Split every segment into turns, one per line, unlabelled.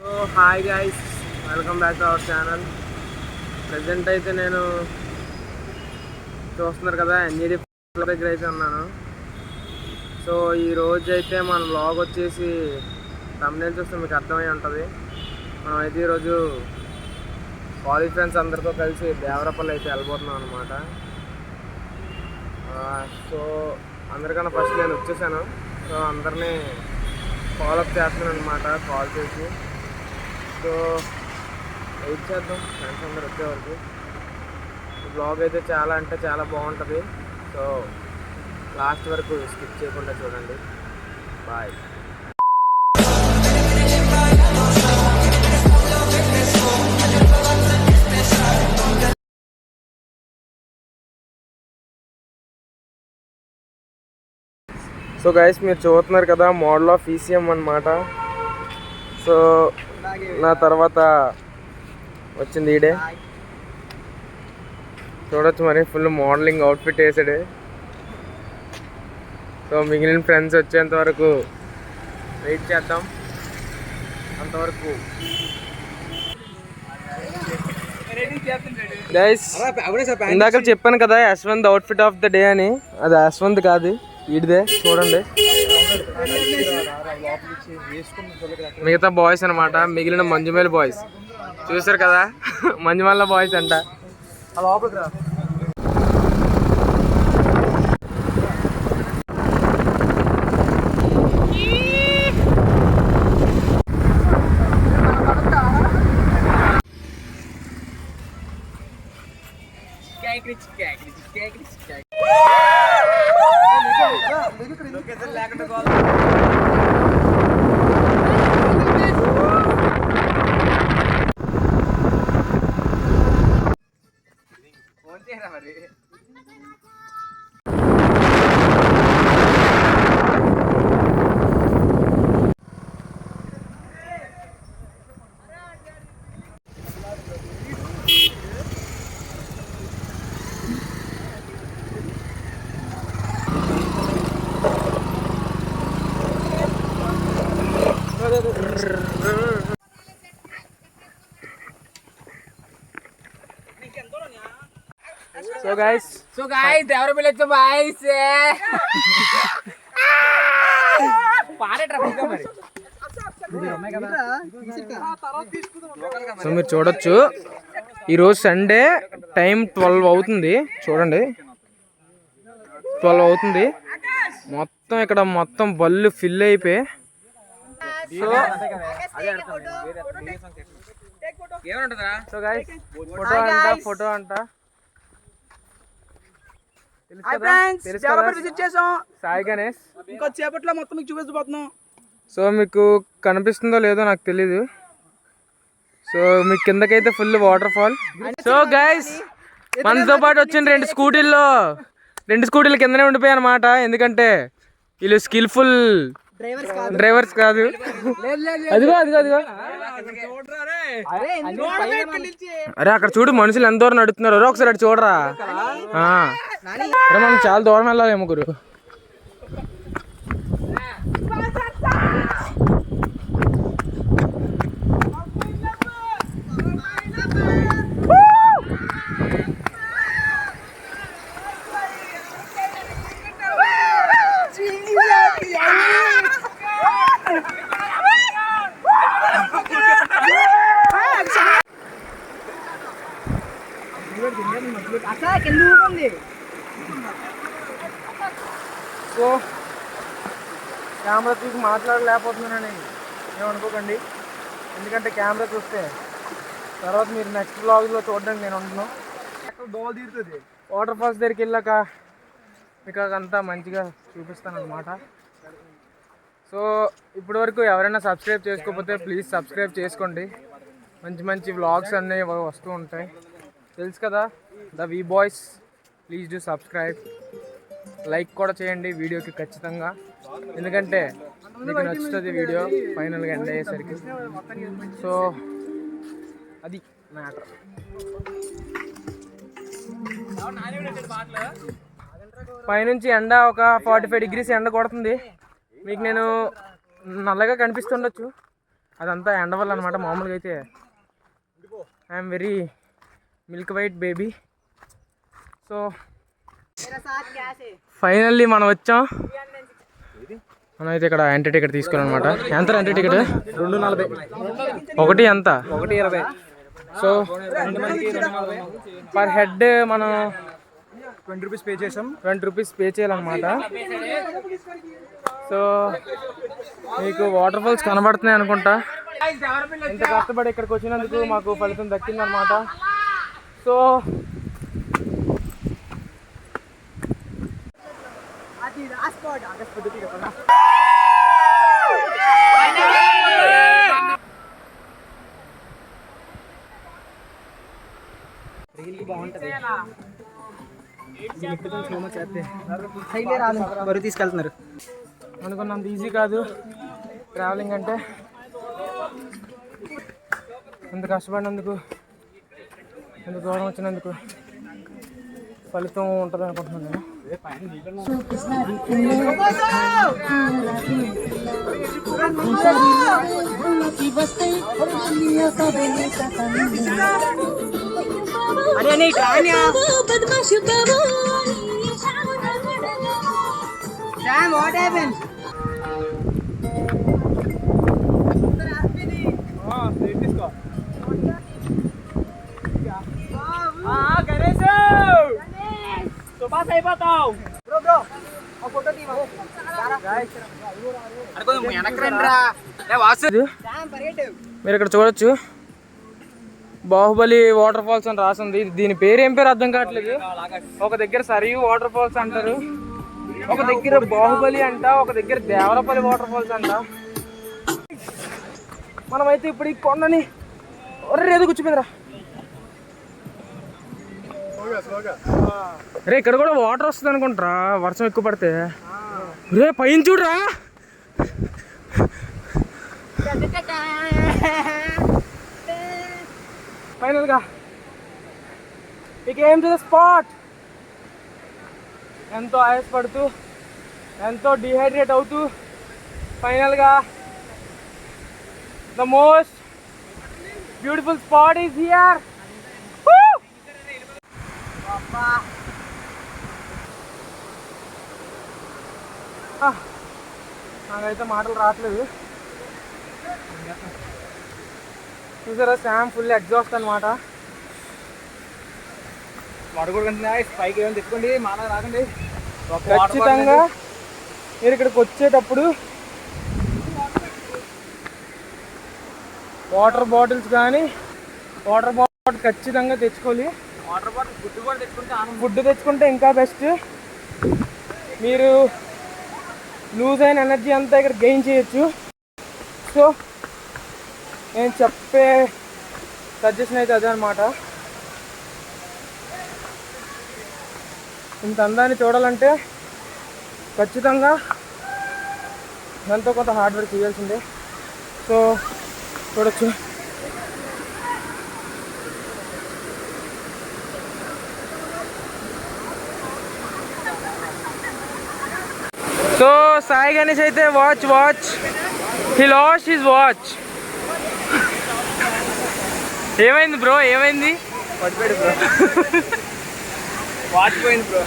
So hi guys, welcome back to our channel. Present అయితే నేను చూస్తున్నారు కదా ఎన్ఈడి దగ్గర అయితే ఉన్నాను. సో ఈరోజు అయితే మన వ్లాగ్ వచ్చేసి thumbnail చూస్తే మీకు అర్థమై ఉంటుంది. మనం అయితే ఈరోజు కాలేజ్ ఫ్రెండ్స్ అందరితో కలిసి దేవరపల్లి అయితే వెళ్ళిపోతున్నాం అనమాట. సో అందరికన్నా ఫస్ట్ నేను వచ్చేసాను. సో అందరినీ ఫాలోఅప్ చేస్తున్నాను అనమాట కాల్ చేసి. సో వెయిట్ చేద్దాం ఫ్రెండ్స్ అందరు వచ్చే వరకు. ఈ బ్లాగ్ అయితే చాలా అంటే చాలా బాగుంటుంది. సో లాస్ట్ వరకు స్కిప్ చేయకుండా చూడండి. బాయ్. సో గైస్, మీరు చూస్తున్నారు కదా మోడల్ ఆఫ్ ఈసీఎం అనమాట. సో నా తర్వాత వచ్చింది ఈడే. చూడొచ్చు మరి ఫుల్ మోడలింగ్ అవుట్ఫిట్ వేసాడు. సో మిగిలిన ఫ్రెండ్స్ వచ్చేంత వరకు వెయిట్ చేద్దాం. అంతవరకు గైస్, ఇందాక చెప్పాను కదా Yashwant outfit of the day అని. అది యశ్వంత్ కాదు, ఈడిదే. చూడండి మిగతా బాయ్స్ అనమాట, మిగిలిన మంజుమేల్ బాయ్స్. చూసారు కదా మంజుమల్ల బాయ్స్ అంట. So guys, దేవరపల్లి వచ్చే బాయ్స్. సో మీరు చూడొచ్చు, ఈరోజు సండే, టైం 12 అవుతుంది. చూడండి 12 అవుతుంది. మొత్తం ఇక్కడ మొత్తం బళ్ళు ఫిల్ అయిపోయి. సో గైస్, ఫోటో అంట సాయి గణేష్.
ఇంకొచ్చేపట్లో మొత్తం మీకు చూపించబోతున్నాం.
సో మీకు కనిపిస్తుందో లేదో నాకు తెలీదు. సో మీకు కిందకైతే full waterfall. So guys, మనతో పాటు వచ్చిన 2 స్కూటీలు కిందనే ఉండిపోయాయి అనమాట. ఎందుకంటే వీళ్ళు స్కిల్ఫుల్ డ్రైవర్స్ కాదు. అదిగో అరే అక్కడ చూడు, మనుషులు ఎంత దూరం నడుతున్నారు. ఒకసారి అటు చూడరా. మనం చాలా దూరం వెళ్ళాలి ముగ్గురు. సో కెమెరా చూసి మాట్లాడలేకపోతున్నానని ఏమనుకోకండి. ఎందుకంటే కెమెరా చూస్తే తర్వాత మీరు నెక్స్ట్ బ్లాగ్లో చూడడానికి నేను ఉంటున్నాను. దోవలు తీరుతుంది. వాటర్ ఫాల్స్ దగ్గరికి వెళ్ళాక మీకు అంతా మంచిగా చూపిస్తాను అనమాట. సో ఇప్పటివరకు ఎవరైనా సబ్స్క్రైబ్ చేసుకోకపోతే ప్లీజ్ సబ్స్క్రైబ్ చేసుకోండి. మంచి వ్లాగ్స్ అన్నీ వస్తూ ఉంటాయి, తెలుసు కదా. ద వి boys, please do subscribe. Like కూడా చేయండి వీడియోకి ఖచ్చితంగా, ఎందుకంటే మీకు నచ్చుతుంది వీడియో ఫైనల్గా ఎండ్ అయ్యేసరికి. సో అది మ్యాటర్. పైనుంచి ఎండ ఒక 45 degrees ఎండ కొడుతుంది. మీకు నేను నల్లగా కనిపిస్తుండొచ్చు, అదంతా ఎండవల్ల అనమాట. మామూలుగా అయితే I'm very milk white baby. So finally మనం వచ్చాం. మనం అయితే ఇక్కడ ఎంట్రీ టికెట్ తీసుకున్నాం అనమాట. ఎంత ఎంట్రీ టికెట్?
240.
ఒకటి ఎంత?
120.
సో పర్ హెడ్ మనం
20 రూపీస్ పే చేసాం.
20 రూపీస్ పే చేయాలన్నమాట. సో మీకు వాటర్ ఫాల్స్ కనబడుతున్నాయి అనుకుంటా. ఇంత కష్టపడి ఇక్కడికి వచ్చినందుకు మాకు ఫలితం దక్కిందనమాట. సో
బరువు తీసుకెళ్తున్నారు.
అనుకున్నంత ఈజీ కాదు ట్రావెలింగ్ అంటే. ఇంత కష్టపడినందుకు, ఇంత దూరం వచ్చినందుకు ఫలితం ఉంటుంది అనుకుంటున్నాను నేను. మీరు ఇక్కడ చూడొచ్చు బాహుబలి వాటర్ ఫాల్స్ అని రాసింది. దీని పేరు ఏం పేరు అర్థం కావట్లేదు. ఒక దగ్గర సరియు వాటర్ ఫాల్స్ అంటారు, ఒక దగ్గర బాహుబలి అంట, ఒక దగ్గర దేవరపల్లి వాటర్ ఫాల్స్ అంట. మనమైతే ఇప్పుడు ఈ కొండని ఏదో కూర్చోపోయిందిరా రే. ఇక్కడ కూడా వాటర్ వస్తుంది అనుకుంటారా వర్షం ఎక్కువ పడితే. రే పైన చూడరా. ఫైనల్గా ఇక ఏం టు ద స్పాట్. ఎంతో ఆయాసపడుతూ, ఎంతో డిహైడ్రేట్ అవుతూ ఫైనల్గా the most beautiful spot is here. నాకైతే మాటలు రావట్లేదు. చూసారా శామ్ ఫుల్ ఎగ్జాస్ట్ అనమాట.
పైకి ఏమైనా తెచ్చుకోండి, మాలా రాకండి.
ఖచ్చితంగా మీరు ఇక్కడికి వచ్చేటప్పుడు వాటర్ బాటిల్స్ కానీ వాటర్ బాటిల్ ఖచ్చితంగా తెచ్చుకోవాలి.
వాటర్ బాటిల్ ఫుడ్ కూడా తెచ్చుకుంటే
ఫుడ్ తెచ్చుకుంటే ఇంకా బెస్ట్. మీరు లూజ్ అయిన ఎనర్జీ అంతా ఇక్కడ గెయిన్ చేయొచ్చు. సో నేను చెప్పే సజెషన్ అయితే అదే అనమాట. ఇంత అందాన్ని చూడాలంటే ఖచ్చితంగా దాంతో కొంత హార్డ్ వర్క్ చేయాల్సిందే. సో చూడొచ్చు. సో సాయి గణేష్ అయితే watch he lost his watch. ఏమైంది బ్రో? ఏమైంది?
పడిపోయాడు బ్రో. వాచ్ పోయింది bro.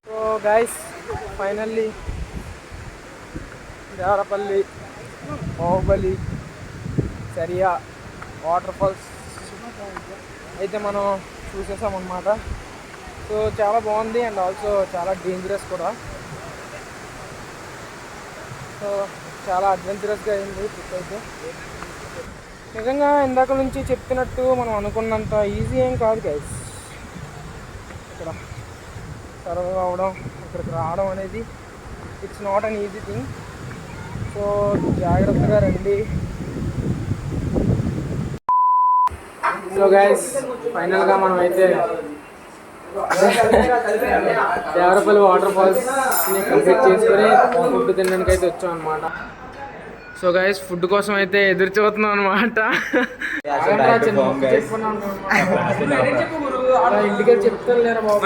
So guys finally
Devarapalli, Baahubali, Sariya waterfalls అయితే మనం చూసేసామన్నమాట. సో చాలా బాగుంది అండ్ ఆల్సో చాలా డేంజరస్ కూడా. సో చాలా అడ్వెంచరస్గా అయింది ట్రిప్ అయితే. నిజంగా ఇందాక నుంచి చెప్తున్నట్టు మనం అనుకున్నంత ఈజీ ఏం కాదు గైస్. ఇక్కడ సర్వైవ్ అవ్వడం, ఇక్కడికి రావడం అనేది it's not an easy thing. So జాగ్రత్తగా రండి. సో గైస్ ఫైనల్గా మనం అయితే దేవరపల్లి వాటర్ ఫాల్స్ని కంప్లీట్ చేసుకొని ఫుడ్ తినడానికి అయితే వచ్చాం అనమాట. సో గైస్ ఫుడ్ కోసం అయితే ఎదురు చూస్తున్నాం అనమాట. ఇంటికి చెప్తాను లేరా బాబు.